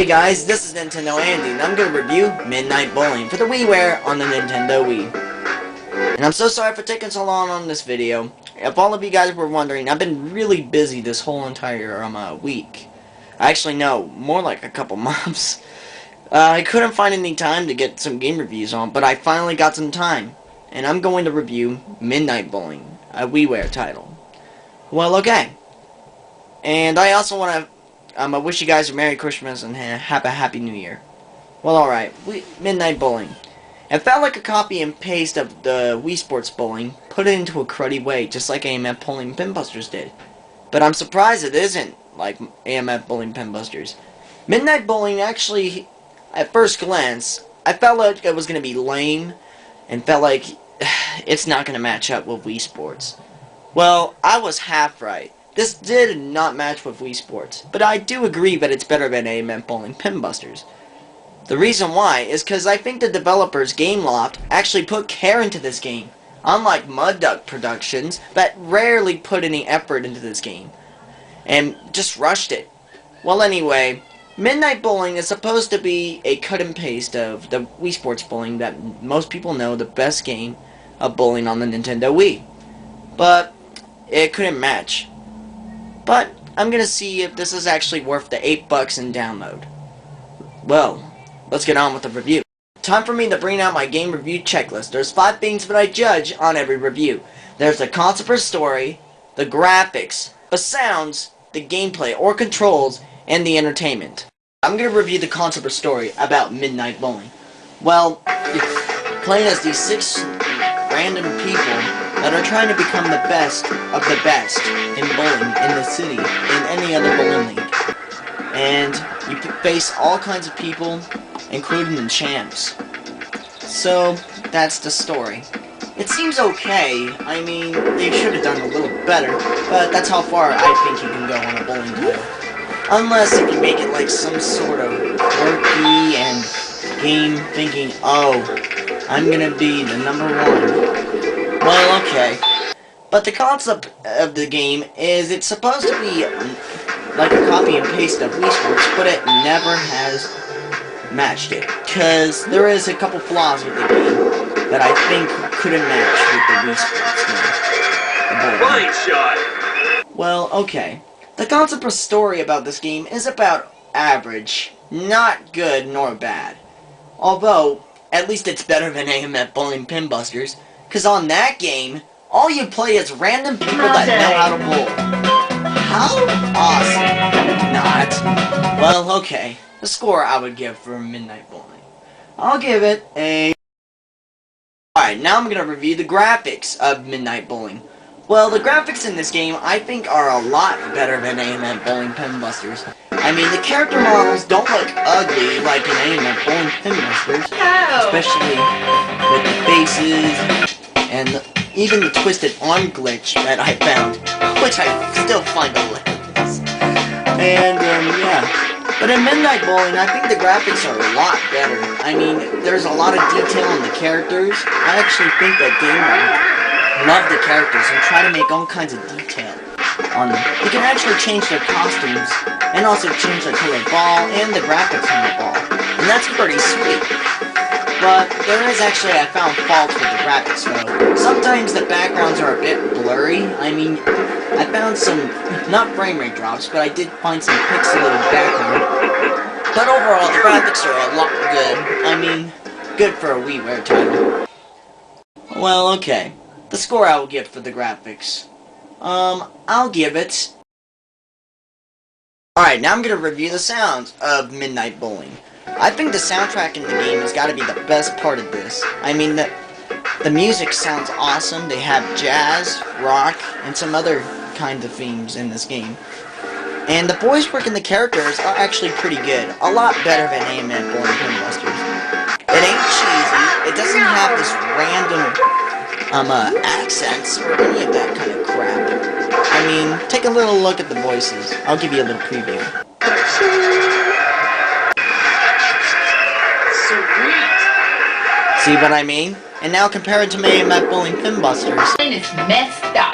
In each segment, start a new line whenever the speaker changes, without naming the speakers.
Hey guys, this is Nintendo Andy, and I'm going to review Midnight Bowling for the WiiWare on the Nintendo Wii. And I'm so sorry for taking so long on this video. If all of you guys were wondering, I've been really busy this whole entire week. Actually, no, more like a couple months. I couldn't find any time to get some game reviews on, but I finally got some time. And I'm going to review Midnight Bowling, a WiiWare title. Well, okay. And I also want to I wish you guys a Merry Christmas and have a Happy New Year. Well, alright. Midnight Bowling. It felt like a copy and paste of the Wii Sports Bowling, put it into a cruddy way, just like AMF Bowling Pinbusters did. But I'm surprised it isn't like AMF Bowling Pinbusters. Midnight Bowling actually, at first glance, I felt like it was going to be lame, and felt like it's not going to match up with Wii Sports. Well, I was half right. This did not match with Wii Sports, but I do agree that it's better than AMF Bowling Pinbusters. The reason why is because I think the developers, Gameloft, actually put care into this game, unlike Mud Duck Productions that rarely put any effort into this game, and just rushed it. Well, anyway, Midnight Bowling is supposed to be a cut and paste of the Wii Sports Bowling that most people know the best game of bowling on the Nintendo Wii, but it couldn't match. But I'm gonna see if this is actually worth the $8 in download. Well, let's get on with the review. Time for me to bring out my game review checklist. There's 5 things that I judge on every review. There's the concept or story, the graphics, the sounds, the gameplay or controls, and the entertainment. I'm gonna review the concept or story about Midnight Bowling. Well, you're playing as these 6 random people that are trying to become the best of the best in bowling in the city, in any other bowling league. And you face all kinds of people, including the champs. So, that's the story. It seems okay. I mean, they should have done a little better, but that's how far I think you can go on a bowling title. Unless if you make it like some sort of quirky and game thinking, oh, I'm gonna be the #1. Well, okay. But the concept of the game is it's supposed to be like a copy and paste of Wii Sports, but it never has matched it. Because there is a couple flaws with the game that I think couldn't match with the Wii Sports game. Fine shot! Well, okay. The concept or story about this game is about average. Not good nor bad. Although, at least it's better than AMF Bowling Pinbusters. Because on that game, all you play is random people that know how to bowl. How awesome. Not. Well, okay. The score I would give for Midnight Bowling. I'll give it a... Alright, now I'm going to review the graphics of Midnight Bowling. Well, the graphics in this game, I think, are a lot better than AMF Bowling Pinbusters. I mean, the character models don't look ugly like in AMF Bowling Pinbusters. Especially with the faces, and even the twisted arm glitch that I found, which I still find hilarious. And, yeah. But in Midnight Bowling, I think the graphics are a lot better. I mean, there's a lot of detail on the characters. I actually think that Gameloft love the characters and try to make all kinds of detail on them. You can actually change their costumes, and also change the color ball, and the graphics on the ball. And that's pretty sweet. But there is actually, I found faults with the graphics though. Sometimes the backgrounds are a bit blurry. I mean, I found some, not frame rate drops, but I did find some pixelated background. But overall, the graphics are a lot good. I mean, good for a WiiWare title. Well, okay. The score I will give for the graphics. I'll give it... Alright, now I'm gonna review the sounds of Midnight Bowling. I think the soundtrack in the game has got to be the best part of this. I mean, the music sounds awesome. They have jazz, rock, and some other kinds of themes in this game. And the voice work and the characters are actually pretty good. A lot better than AMF Bowling Pinbusters. It ain't cheesy. It doesn't have this random accents or any of that kind of crap. I mean, take a little look at the voices. I'll give you a little preview. See what I mean? And now compare it to AMF Bowling Pinbusters.
It's messed up.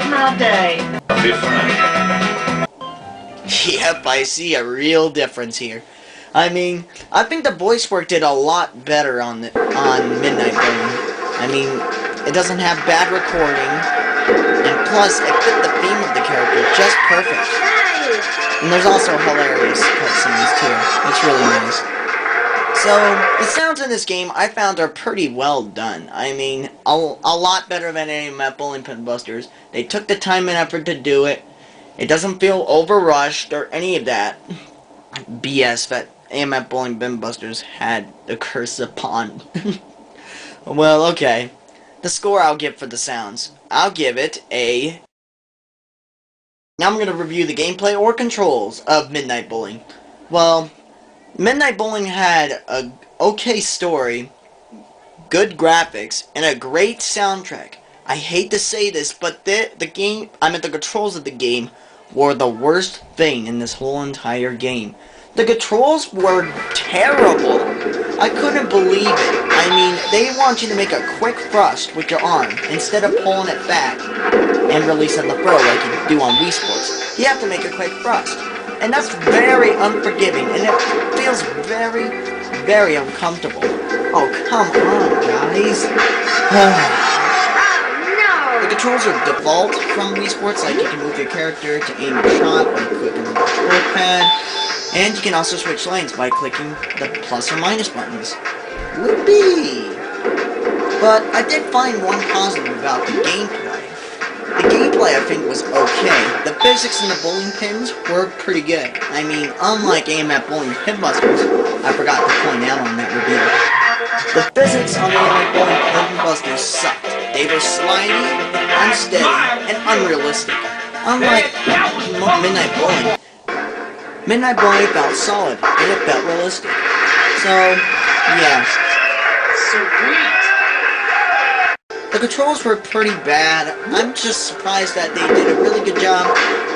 My day.
Yep, I see a real difference here. I mean, I think the voice work did a lot better on Midnight Bowling. I mean, it doesn't have bad recording, and plus, it fit the theme of the character just perfect. And there's also hilarious cutscenes too. It's really nice. So, the sounds in this game I found are pretty well done. I mean, a lot better than any Map Bowling Pin Busters. They took the time and effort to do it. It doesn't feel overrushed or any of that BS that AMF Bowling Bin Busters had the curse upon. Well, okay. The score I'll give for the sounds. I'll give it a... Now I'm going to review the gameplay or controls of Midnight Bowling. Well, Midnight Bowling had a okay story, good graphics, and a great soundtrack. I hate to say this, but the controls of the game were the worst thing in this whole entire game. The controls were terrible. I couldn't believe it. I mean, they want you to make a quick thrust with your arm instead of pulling it back and releasing the throw like you do on Wii Sports. You have to make a quick thrust. And that's very unforgiving, and it feels very, very uncomfortable. Oh, come on, guys. The controls are default from Wii Sports, like you can move your character to aim your shot by clicking the control pad, and you can also switch lanes by clicking the plus or minus buttons. Whoopee! But I did find one positive about the gameplay. The gameplay, I think, was okay. The physics in the bowling pins were pretty good. I mean, unlike AMF Bowling Pin Busters, I forgot to point out on that review. The physics on the AMF Bowling Pin Busters sucked. They were slimy, unsteady, and unrealistic. Unlike Midnight Bowling, Midnight Bowling felt solid, and it felt realistic. So, yeah. Sweet! The controls were pretty bad. I'm just surprised that they did a really good job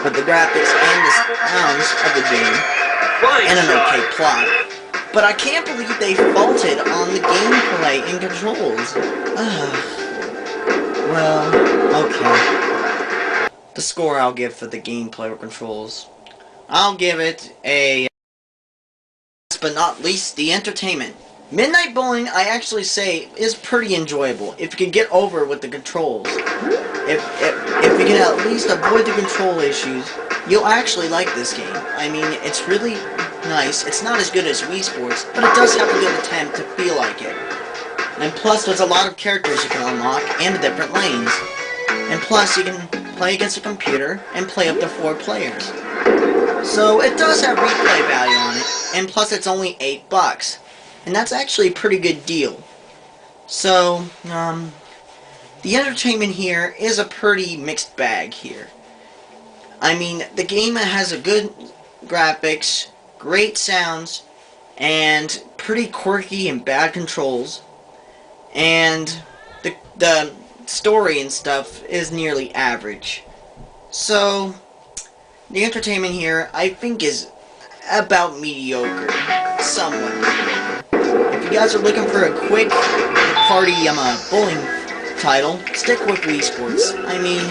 with the graphics and the sounds of the game, and an okay plot. But I can't believe they faulted on the gameplay and controls. Well, okay. The score I'll give for the gameplay or controls, I'll give it a... Last but not least, the entertainment. Midnight Bowling, I actually say, is pretty enjoyable if you can get over with the controls. If you can at least avoid the control issues, you'll actually like this game. I mean, it's really nice. It's not as good as Wii Sports, but it does have a good attempt to feel like it. And plus, there's a lot of characters you can unlock and the different lanes. And plus, you can play against a computer and play up to 4 players. So, it does have replay value on it, and plus it's only $8. And that's actually a pretty good deal. So, the entertainment here is a pretty mixed bag here. I mean, the game has a good graphics, great sounds, and pretty quirky and bad controls. And the story and stuff is nearly average. So, the entertainment here, I think, is about mediocre. Somewhat mediocre. If you guys are looking for a quick party bowling title, stick with Wii Sports. I mean,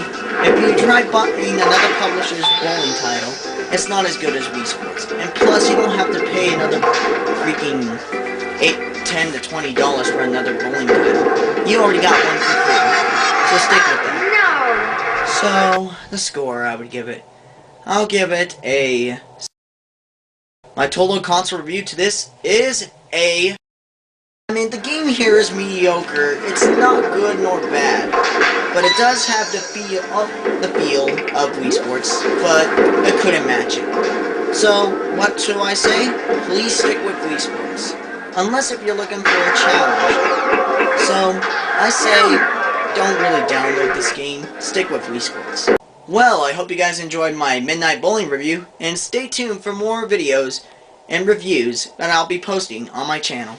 if you try buying another publisher's bowling title, it's not as good as Wii Sports. And plus, you don't have to pay another freaking $10 to $20 for another bowling title. You already got one for free. So stick with that. No! So, the score I would give it. I'll give it a... My total console review to this is a... I mean, the game here is mediocre. It's not good nor bad, but it does have the feel of Wii Sports, but it couldn't match it. So, what should I say? Please stick with Wii Sports. Unless if you're looking for a challenge. So, I say, don't really download this game. Stick with Wii Sports. Well, I hope you guys enjoyed my Midnight Bowling review, and stay tuned for more videos and reviews that I'll be posting on my channel.